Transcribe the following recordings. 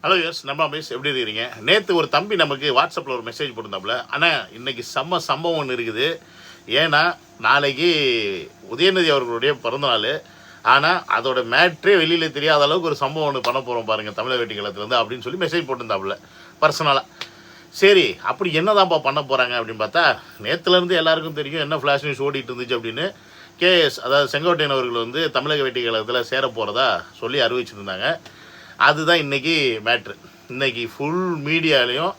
Hello yes நம்ம miss எப்படி இருக்கிறீங்க? நேற்று ஒரு தம்பி நமக்கு வாட்ஸ்அப்பில் ஒரு மெசேஜ் போட்டிருந்தாப்புல. ஆனால் இன்னைக்கு சம்பவம் ஒன்று இருக்குது. ஏன்னா நாளைக்கு உதயநிதி அவர்களுடைய பிறந்தநாள். ஆனால் அதோட மேட்ரே வெளியில் தெரியாத அளவுக்கு ஒரு சம்பவம் ஒன்று பண்ண போகிறோம் பாருங்கள் தமிழக வெட்டிகளத்துலேருந்து அப்படின்னு சொல்லி மெசேஜ் போட்டிருந்தாப்புல பர்சனலாக. சரி, அப்படி என்னதான்ப்பா பண்ண போகிறாங்க அப்படின்னு பார்த்தா, நேற்றுலேருந்து எல்லாருக்கும் தெரியும் என்ன ஃப்ளாஷ் நியூஸ் ஓடிட்டு இருந்துச்சு அப்படின்னு. கேஎஸ் அதாவது செங்கோட்டையன் அவர்கள் வந்து தமிழக வெட்டிகளத்தில் சேர போகிறதா சொல்லி அறிவிச்சிருந்தாங்க. அதுதான் இன்றைக்கி மேட்ரு. இன்றைக்கி ஃபுல் மீடியாலேயும்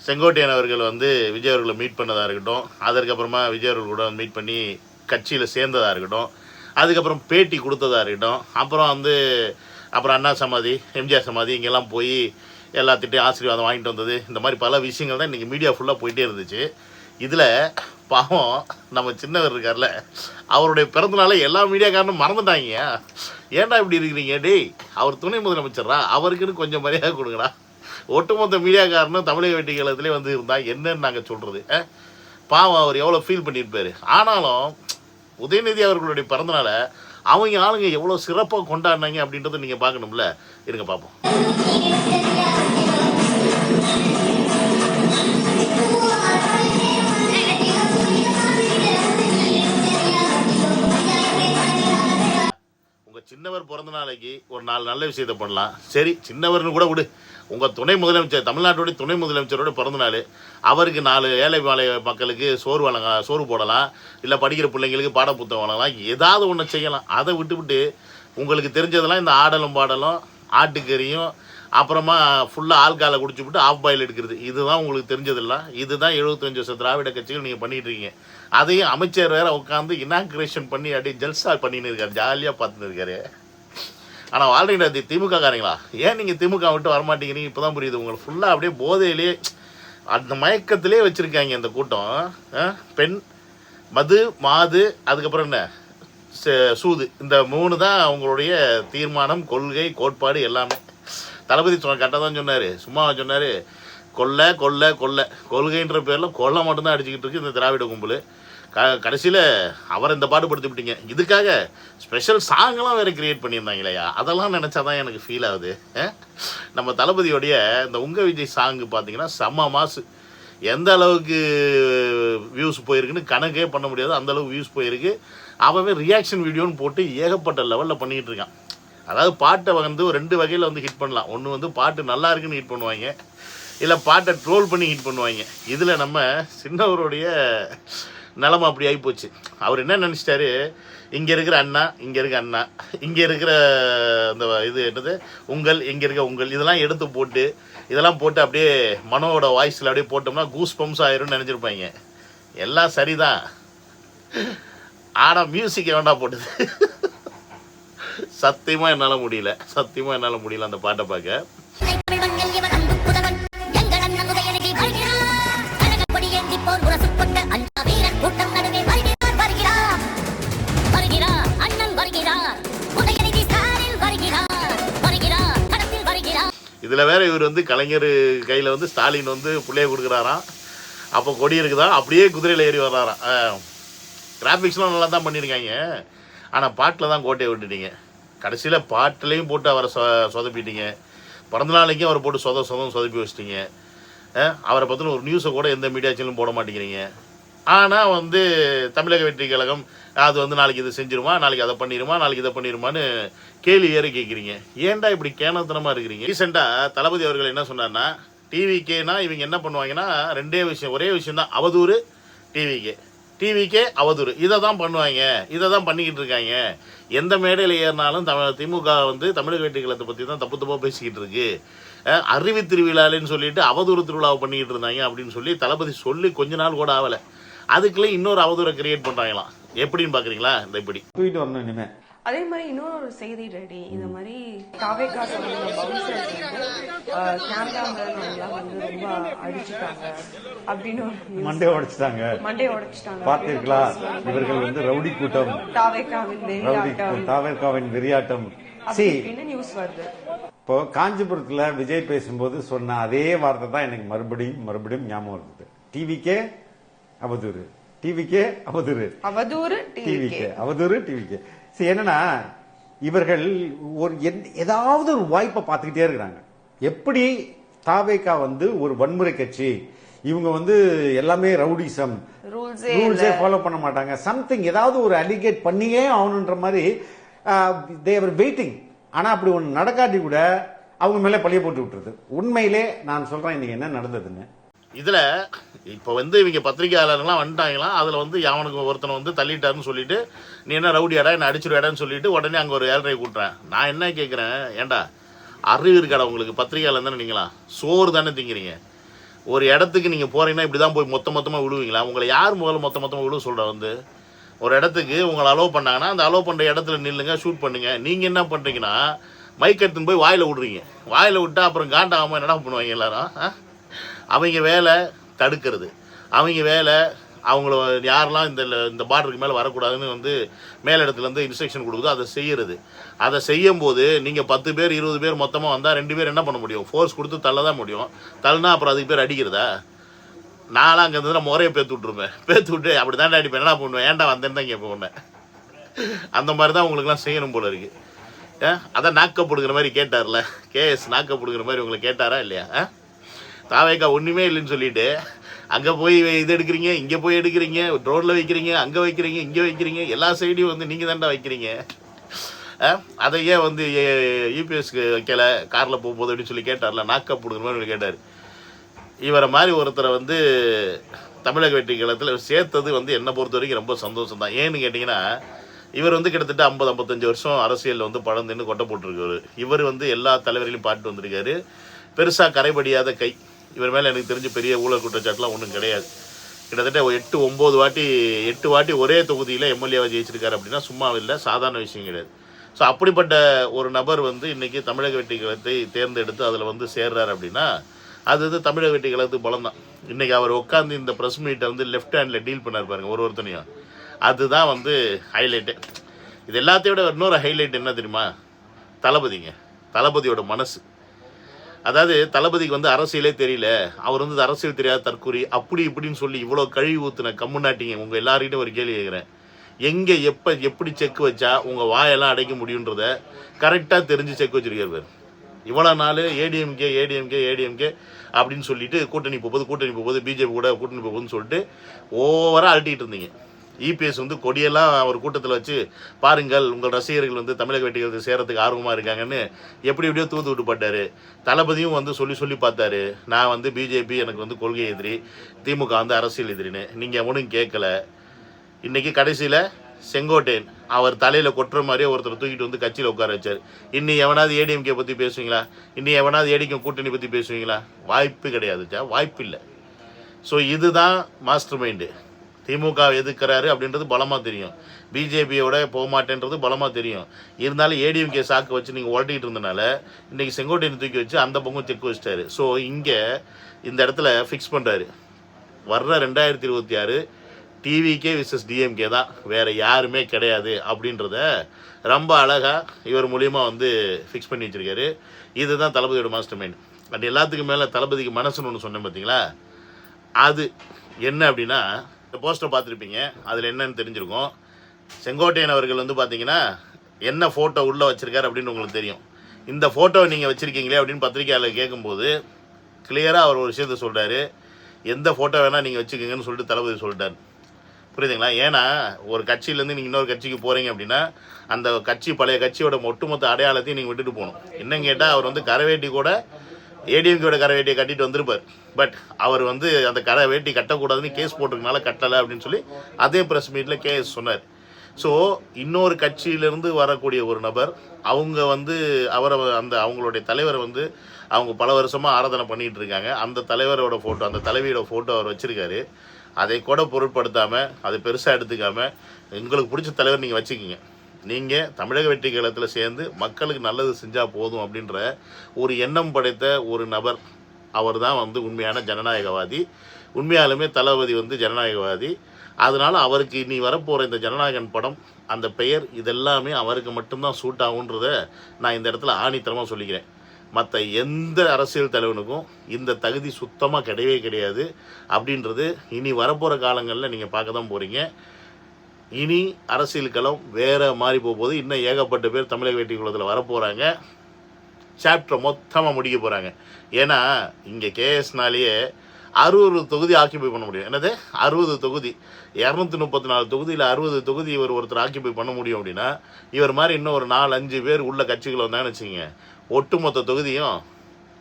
செங்கோட்டையன் அவர்கள் வந்து விஜய் அவர்களை மீட் பண்ணதாக இருக்கட்டும், அதற்கப்புறமா விஜய் அவர்கள் கூட மீட் பண்ணி கட்சியில் சேர்ந்ததாக இருக்கட்டும், அதுக்கப்புறம் பேட்டி கொடுத்ததாக இருக்கட்டும், அப்புறம் அண்ணா சமாதி, எம்ஜிஆர் சமாதி இங்கெல்லாம் போய் எல்லாத்திட்டையும் ஆசீர்வாதம் வாங்கிட்டு வந்தது, இந்த மாதிரி பல விஷயங்கள் தான் இன்றைக்கி மீடியா ஃபுல்லாக போயிட்டே இருந்துச்சு. இதில் பாவம் நம்ம சின்னவர் இருக்கார்ல, அவருடைய பிறந்தநாளை எல்லா மீடியாக்காரனும் மறந்துட்டாங்க. ஏன்டா இப்படி இருக்கிறீங்க? டேய், அவர் துணை முதலமைச்சரா, அவருக்குன்னு கொஞ்சம் மரியாதை கொடுங்கடா. ஒட்டுமொத்த மீடியாக்காரனும் தமிழக வெட்டிகளத்திலே வந்து இருந்தால் என்னன்னு நாங்கள் சொல்கிறது? பாவம், அவர் எவ்வளோ ஃபீல் பண்ணியிருப்பார். ஆனாலும் உதயநிதி அவர்களுடைய பிறந்தநாளை அவங்க ஆளுங்க எவ்வளோ சிறப்பாக கொண்டாடினாங்க அப்படின்றத நீங்கள் பார்க்கணும்ல. இருங்க பார்ப்போம். சின்னவர் பிறந்த நாளைக்கு ஒரு 4 நல்ல விஷயத்தை பண்ணலாம். சரி, சின்னவர்னு கூட விடு, உங்கள் துணை முதலமைச்சர், தமிழ்நாட்டுடைய துணை முதலமைச்சரோட பிறந்த நாள், அவருக்கு 4 ஏழை மாலை மக்களுக்கு சோறு போடலாம், இல்லை படிக்கிற பிள்ளைங்களுக்கு பாட புத்தகம் வழங்கலாம், ஏதாவது ஒன்று செய்யலாம். அதை விட்டு உங்களுக்கு தெரிஞ்சதெல்லாம் இந்த ஆடலும் பாடலும், ஆட்டுக்கறியும், அப்புறமா ஃபுல்லாக ஆல்காலை குடிச்சு விட்டு ஆஃப் பாயில் எடுக்கிறது, இதுதான் உங்களுக்கு தெரிஞ்சதெல்லாம். இதுதான் 75 வருஷம் திராவிட கட்சிகள் நீங்கள் பண்ணிகிட்டு இருக்கீங்க. அதையும் அமைச்சர் வேறு உட்காந்து இனாக்ரேஷன் பண்ணி அப்படியே ஜல்சா பண்ணின்னு இருக்காரு, ஜாலியாக பார்த்துன்னு இருக்காரு. ஆனால் வாழ்றீங்க அது திமுக காரங்களா? ஏன் நீங்கள் திமுக விட்டு வரமாட்டேங்கிறீங்க? இப்போ தான் புரியுது. உங்களுக்கு ஃபுல்லாக அப்படியே போதையிலே அந்த மயக்கத்திலே வச்சுருக்காங்க இந்த கூட்டம். பெண், மது, மாது, அதுக்கப்புறம் என்ன சூது, இந்த 3 தான் அவங்களுடைய தீர்மானம், கொள்கை, கோட்பாடு எல்லாமே. தளபதி கரெக்டாக தான் சொன்னார், சும்மா சொன்னார், கொல்லை கொல்லை கொல்லை, கொள்கைன்ற பேரில் கொல்லை மட்டும்தான் அடிச்சுக்கிட்டு இருக்கு இந்த திராவிட கும்பல். கடைசியில் அவரை இந்த பாடுபடுத்தி விட்டீங்க. இதுக்காக ஸ்பெஷல் சாங்கெல்லாம் வேறு கிரியேட் பண்ணியிருந்தாங்க இல்லையா? அதெல்லாம் நினச்சா தான் எனக்கு ஃபீல் ஆகுது. நம்ம தளபதியோடைய இந்த உங்கள் விஜய் சாங்கு பார்த்தீங்கன்னா செம்ம மாசு. எந்த அளவுக்கு வியூஸ் போயிருக்குன்னு கணக்கே பண்ண முடியாது, அந்தளவுக்கு வியூஸ் போயிருக்கு. அவன் ரியாக்ஷன் வீடியோன்னு போட்டு ஏகப்பட்ட லெவலில் பண்ணிக்கிட்டு இருக்கான். அதாவது பாட்டை வந்து 2 வகையில் வந்து ஹிட் பண்ணலாம். ஒன்று வந்து பாட்டு நல்லா இருக்குன்னு ஹிட் பண்ணுவாங்க, இல்லை பாட்டை ட்ரோல் பண்ணி ஹிட் பண்ணுவாங்க. இதில் நம்ம சின்னவருடைய நிலமை அப்படி ஆகிப்போச்சு. அவர் என்ன நினச்சிட்டாரு, இங்கே இருக்கிற அண்ணா, இங்கே இருக்க அண்ணா, இங்கே இருக்கிற அந்த இது என்னது உங்கள், இங்கே இருக்க உங்கள், இதெல்லாம் இதெல்லாம் போட்டு அப்படியே மனோட வாய்ஸில் அப்படியே போட்டோம்னா கூஸ் பம்ப்ஸ் ஆயிரும்னு நினச்சிருப்பாங்க. எல்லாம் சரிதான், ஆனால் மியூசிக் வேண்டாம் போட்டது. சத்தியமாக என்னால் முடியல அந்த பாட்டை பார்க்க. இதில் வேற இவர் வந்து கலைஞர் கையில் வந்து ஸ்டாலின் வந்து பிள்ளைய கொடுக்குறாராம். அப்போ கொடி இருக்குதான், அப்படியே குதிரையில் ஏறி வர்றாராம். கிராஃபிக்ஸ்லாம் நல்லா தான் பண்ணியிருக்காங்க, ஆனால் பாட்டில் தான் கோட்டையை விட்டுட்டீங்க. கடைசியில் பாட்டிலையும் போட்டு அவரை சொதப்பிட்டீங்க. பிறந்த நாளைக்கும் அவரை போட்டு சொதப்பி வச்சிட்டீங்க. அவரை பற்றின ஒரு நியூஸை கூட எந்த மீடியா சேனலும் போட மாட்டேங்கிறீங்க. ஆனால் வந்து தமிழக வெற்றி கழகம் அது வந்து நாளைக்கு இது செஞ்சிருமா, நாளைக்கு அதை பண்ணிடுமா, நாளைக்கு இதை பண்ணிடுமான்னு கேள்வி ஏறி கேட்குறீங்க. ஏன்டா இப்படி கேனத்தனமாக இருக்கிறீங்க? ரீசெண்டாக தளபதி அவர்கள் என்ன சொன்னார்னா, டிவிக்கேனா இவங்க என்ன பண்ணுவாங்கன்னா 2 விஷயம், ஒரே விஷயம் தான், அவதூறு. டிவிக்கே அவதூறு, இதை தான் பண்ணுவாங்க, இதை தான் பண்ணிக்கிட்டு இருக்காங்க. எந்த மேடையில் ஏறினாலும் திமுக வந்து தமிழக வெட்டிகளத்தை பற்றி தான் தப்பாக பேசிக்கிட்டு இருக்கு. அறிவு திருவிழான்னு சொல்லிட்டு அவதூறு திருவிழாவை பண்ணிக்கிட்டு இருந்தாங்க அப்படின்னு சொல்லி தளபதி சொல்லி கொஞ்ச நாள் கூட ஆகலை, அதுக்குள்ளே இன்னொரு அவதூறை கிரியேட் பண்ணுறாங்களாம். எப்படின்னு பார்க்குறீங்களா? இந்த இப்படி தூக்கிட்டு வரணும் இனிமேல். அதே மாதிரி இன்னொரு செய்தி ரெடி, இந்த மாதிரி காவேகா சொல்லுங்க பவுன்சர்ஸ் வந்து கேமராமேன் வந்து ரொம்ப அடிச்சுட்டாங்க அப்படின்னு மண்டே உடைச்சிட்டாங்க. பார்த்தீர்களா? இவர்கள் வந்து ரவுடி கூட்டம், தாவேக்காவின் வெறியாட்டம் நியூஸ் வருது. இப்போ காஞ்சிபுரத்துல விஜய் பேசும்போது சொன்ன அதே வார்த்தை தான் எனக்கு மறுபடியும் ஞாபகம் இருக்குது. டிவிக்கே அவதூறு, டிவிக்கே. என்னன்னா இவர்கள் ஏதாவது ஒரு வாய்ப்பை பார்த்துக்கிட்டே இருக்கிறாங்க. எப்படி தாவேகா வந்து ஒரு வன்முறை கட்சி, இவங்க வந்து எல்லாமே ரவுடிசம், ரூல்ஸே ஃபாலோ பண்ண மாட்டாங்க, சம்திங் ஏதாவது ஒரு அலிகேட் பண்ணியே ஆகணுன்ற மாதிரி தேவர் வெயிட்டிங். ஆனா அப்படி ஒன்று நடக்காட்டி கூட அவங்க மேல பழிய போட்டு விட்டுருது. உண்மையிலே நான் சொல்றேன் இன்னைக்கு என்ன நடந்ததுன்னு. இதுல இப்போ வந்து இவங்க பத்திரிகையாளர்கள்லாம் வந்துட்டாங்களாம். அதுல வந்து அவனுக்கு ஒருத்தனை வந்து தள்ளிட்டாருன்னு சொல்லிட்டு, நீ என்ன ரவுடியாடா, என்ன அடிச்சுடுவாடான்னு சொல்லிட்டு உடனே அங்க ஒரு 7:30 கூட்டுறேன். நான் என்ன கேட்கிறேன், ஏண்டா அறிவு இருக்காடா உங்களுக்கு? பத்திரிகையாளர் தானே நீங்களா? சோறு தானே திங்கிறீங்க. ஒரு இடத்துக்கு நீங்க போறீங்கன்னா இப்படிதான் போய் மொத்தமா விழுவீங்களா? உங்களை யார் முதல்ல மொத்தமா விழுவ சொல்ற? வந்து ஒரு இடத்துக்கு உங்களை அலோவ் பண்ணாங்கன்னா அந்த அலோவ் பண்ற இடத்துல நில்லுங்க, ஷூட் பண்ணுங்க. நீங்க என்ன பண்றீங்கன்னா மைக் எடுத்துன்னு போய் வாயில விடுறீங்க. வாயில விட்டா அப்புறம் காண்டாகாம என்னடா பண்ணுவாங்க எல்லாரும்? அவங்க வேலை தடுக்கிறது, அவங்க வேலை அவங்கள யாரெல்லாம் இந்த பார்டருக்கு மேலே வரக்கூடாதுன்னு வந்து மேலிடத்துலேருந்து இன்ஸ்ட்ரக்ஷன் கொடுக்குதோ அதை செய்கிறது. அதை செய்யும் போது நீங்கள் 10 பேர் 20 பேர் மொத்தமாக வந்தால் 2 பேர் என்ன பண்ண முடியும்? ஃபோர்ஸ் கொடுத்து தள்ள தான் முடியும். தள்ளினா அப்புறம் அதுக்கு பேர் அடிக்கிறதா? நான்லாம் அங்கே இருந்ததுன்னா முறையை பேத்து விட்ருவேன். பேத்து விட்டு அப்படி தாண்டா அடிப்பேன். என்ன பண்ணுவேன்? ஏன்டா வந்தேன்னு தான் கேட்பேன் உடனே. அந்த மாதிரி தான் உங்களுக்குலாம் செய்யணும் போல இருக்கு. அதான் நாக்கப்படுகிற மாதிரி கேட்டார்ல கேஎஸ், நாக்கப்படுகிற மாதிரி உங்களை கேட்டாரா இல்லையா? தாவேக்கா ஒன்றுமே இல்லைன்னு சொல்லிட்டு அங்கே போய் இது எடுக்கிறீங்க, இங்கே போய் எடுக்கிறீங்க, ரோட்டில் வைக்கிறீங்க, அங்கே வைக்கிறீங்க, இங்கே வைக்கிறீங்க, எல்லா சைடையும் வந்து நீங்கள் தாண்டா வைக்கிறீங்க. அதையே வந்து யூபிஎஸ்க்கு வைக்கல, காரில் போகும்போது அப்படின்னு சொல்லி கேட்டார்ல, நாக்கப்படுகிற மாதிரி கேட்டார். இவரை மாதிரி ஒருத்தரை வந்து தமிழக வெற்றி கழகத்தில் சேர்த்தது வந்து என்னை பொறுத்த வரைக்கும் ரொம்ப சந்தோஷம் தான். ஏன்னு கேட்டிங்கன்னா, இவர் வந்து கிட்டத்தட்ட 50-55 வருஷம் அரசியலில் வந்து படம் தின்னு கொட்டை போட்டிருக்காரு. இவர் வந்து எல்லா தலைவர்களையும் பாட்டு வந்திருக்காரு. பெருசாக கரைபடியாத கை. இவர் மேலே எனக்கு தெரிஞ்சு பெரிய ஊழல் குற்றச்சாட்டுலாம் ஒன்றும் கிடையாது. கிட்டத்தட்ட 8 வாட்டி ஒரே தொகுதியில் எம்எல்ஏவாக ஜெயிச்சிருக்காரு அப்படின்னா சும்மா இல்லை, சாதாரண விஷயம் கிடையாது. ஸோ அப்படிப்பட்ட ஒரு நபர் வந்து இன்றைக்கி தமிழக வெற்றி கழகத்தை தேர்ந்தெடுத்து அதில் வந்து சேர்றாரு அப்படின்னா அது வந்து தமிழக வெற்றி கழகத்துக்கு பலம் தான். இன்றைக்கி அவர் உட்காந்து இந்த ப்ரெஸ் மீட்டை வந்து லெஃப்ட் ஹேண்டில் டீல் பண்ணார் பாருங்க ஒருத்தனையும். அதுதான் வந்து ஹைலைட்டு. இது எல்லாத்தையும் விட இன்னொரு ஹைலைட் என்ன தெரியுமா? தளபதிங்க, தளபதியோட மனசு. அதாவது தளபதிக்கு வந்து அரசியலே தெரியல, அவர் வந்து அரசியல் தெரியாத தற்கூரி அப்படி இப்படின்னு சொல்லி இவ்வளோ கழுவி ஊற்றுன கம்முனாட்டிங்க. உங்கள் எல்லார்கிட்டையும் ஒரு கேள்வி கேட்குறேன். எங்கே எப்படி செக் வச்சா உங்கள் வாயெல்லாம் அடைக்க முடியுன்றத கரெக்டாக தெரிஞ்சு செக் வச்சுருக்காரு. இவ்வளோ நாள் ஏடிஎம்கே அப்படின்னு சொல்லிட்டு கூட்டணி போகுது, பிஜேபி கூட கூட்டணி போகுதுன்னு சொல்லிட்டு ஓவராக அழட்டிகிட்டு இருந்தீங்க. இபிஎஸ் வந்து கொடியெல்லாம் ஒரு கூட்டத்தில் வச்சு பாருங்கள் உங்கள் ரசிகர்கள் வந்து தமிழக வெற்றிகளுக்கு சேரத்துக்கு ஆர்வமாக இருக்காங்கன்னு எப்படியோ தூத்து விட்டுப்பட்டார். தளபதியும் வந்து சொல்லி பார்த்தாரு, நான் வந்து பிஜேபி எனக்கு வந்து கொள்கை எதிரி, திமுக வந்து அரசியல் எதிரின்னு. நீங்கள் எவனும் கேட்கல. இன்றைக்கி கடைசியில் செங்கோட்டையன் அவர் தலையில் கொட்டுற மாதிரியே ஒருத்தர் தூக்கிட்டு வந்து கட்சியில் உட்கார வச்சார். இன்னி எவனாவது ஏடிஎம்கே பற்றி பேசுவீங்களா? இன்னி எவனாவது ஏடிஎம் கூட்டணி பற்றி பேசுவீங்களா? வாய்ப்பு கிடையாதுச்சா, வாய்ப்பு இல்லை. ஸோ இதுதான் மாஸ்டர் மைண்டு. திமுக எதிர்க்கிறாரு அப்படின்றது பலமாக தெரியும், பிஜேபியோட போக மாட்டேன்றது பலமாக தெரியும். இருந்தாலும் ஏடிஎம்கே சாக்கு வச்சு நீங்கள் உரட்டிகிட்டு இருந்தனால இன்றைக்கி செங்கோட்டையன் தூக்கி வச்சு அந்த பக்கம் செக் வச்சிட்டாரு. ஸோ இங்கே இந்த இடத்துல ஃபிக்ஸ் பண்ணுறாரு, வர்ற 2026 டிவிகே விசஸ் டிஎம்கே தான், வேறு யாருமே கிடையாது அப்படின்றத ரொம்ப அழகாக இவர் மூலியமாக வந்து ஃபிக்ஸ் பண்ணி வச்சுருக்காரு. இதுதான் தளபதியோட மாஸ்டர் மைண்ட். பட் எல்லாத்துக்கும் மேலே தளபதிக்கு மனசுன்னு ஒன்று சொன்னேன் பார்த்தீங்களா, அது என்ன அப்படின்னா, இந்த போஸ்டரை பார்த்துருப்பீங்க, அதில் என்னன்னு தெரிஞ்சிருக்கும். செங்கோட்டையன் அவர்கள் வந்து பார்த்தீங்கன்னா என்ன ஃபோட்டோ உள்ளே வச்சுருக்காரு அப்படின்னு உங்களுக்கு தெரியும். இந்த ஃபோட்டோவை நீங்கள் வச்சுருக்கீங்களே அப்படின்னு பத்திரிகையாளர் கேட்கும்போது கிளியராக அவர் ஒரு விஷயத்த சொல்கிறாரு, எந்த ஃபோட்டோ வேணால் நீங்கள் வச்சுக்கோங்கன்னு சொல்லிட்டு தளபதி சொல்லிட்டார். புரியுதுங்களா? ஏன்னா ஒரு கட்சியிலேருந்து நீங்கள் இன்னொரு கட்சிக்கு போகிறீங்க அப்படின்னா அந்த பழைய கட்சியோட ஒட்டுமொத்த அடையாளத்தையும் நீங்கள் விட்டுட்டு போகணும். என்னன்னு கேட்டால் அவர் வந்து கரவேட்டி கூட ஏடிஎம்கேயோட கரவேட்டியை கட்டிட்டு வந்திருப்பார். பட் அவர் வந்து அந்த கரவேட்டி கட்டக்கூடாதுன்னு கேஸ் போட்டிருக்கனால கட்டலை அப்படின்னு சொல்லி அதே ப்ரெஸ் மீட்டில் கேஎஸ் சொன்னார். ஸோ இன்னொரு கட்சியிலேருந்து வரக்கூடிய ஒரு நபர் அவங்க வந்து அவங்களுடைய தலைவரை வந்து அவங்க பல வருஷமாக ஆராதனை பண்ணிகிட்டு இருக்காங்க. அந்த தலைவரோட ஃபோட்டோ, அந்த தலைவியோட ஃபோட்டோ அவர் வச்சுருக்காரு. அதை கூட பொருட்படுத்தாமல், அதை பெருசாக எடுத்துக்காமல், உங்களுக்கு பிடிச்ச தலைவர் நீங்கள் வச்சுக்கிங்க, நீங்கள் தமிழக வெற்றி கழகத்தில் சேர்ந்து மக்களுக்கு நல்லது செஞ்சால் போதும் அப்படின்ற ஒரு எண்ணம் படைத்த ஒரு நபர். அவர் தான் வந்து உண்மையான ஜனநாயகவாதி. உண்மையாலுமே தளபதி வந்து ஜனநாயகவாதி. அதனால் அவருக்கு இனி வரப்போகிற இந்த ஜனநாயகன் படம், அந்த பெயர், இதெல்லாமே அவருக்கு மட்டும்தான் சூட் ஆகுன்றத நான் இந்த இடத்துல ஆணித்தரமாக சொல்லிக்கிறேன். மற்ற எந்த அரசியல் தலைவனுக்கும் இந்த தகுதி சுத்தமாக கிடையவே கிடையாது அப்படின்றது இனி வரப்போகிற காலங்களில் நீங்கள் பார்க்க தான் போகிறீங்க. இனி அரசியல் களம் வேறு மாதிரி போகும்போது இன்னும் ஏகப்பட்ட பேர் தமிழக வெற்றி குலத்தில் வரப்போகிறாங்க. சாப்டரை மொத்தமாக முடிக்க போகிறாங்க. ஏன்னா இங்கே கேஎஸ்னாலேயே 60 தொகுதி ஆக்கியபை பண்ண முடியும். என்னது 60 தொகுதி, 234 தொகுதியில் 60 தொகுதி ஒருத்தர் ஆக்கியபை பண்ண முடியும் அப்படின்னா, இவர் மாதிரி இன்னும் ஒரு 4-5 பேர் உள்ள கட்சிகள் வந்தாங்கன்னு வச்சுக்கோங்க, ஒட்டுமொத்த தொகுதியும்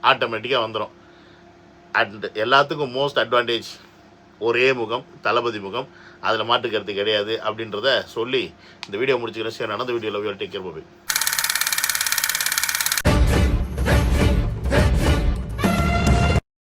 ஆட்டோமேட்டிக்காக வந்துடும். அண்ட் எல்லாத்துக்கும் மோஸ்ட் அட்வான்டேஜ் ஒரே முகம், தளபதி முகம், அதில் மாற்றுக்கருத்து கிடையாது அப்படின்றத சொல்லி இந்த வீடியோ முடிச்சுக்கிறேன். சரி, நடந்த வீடியோவில் டேக் கேர்.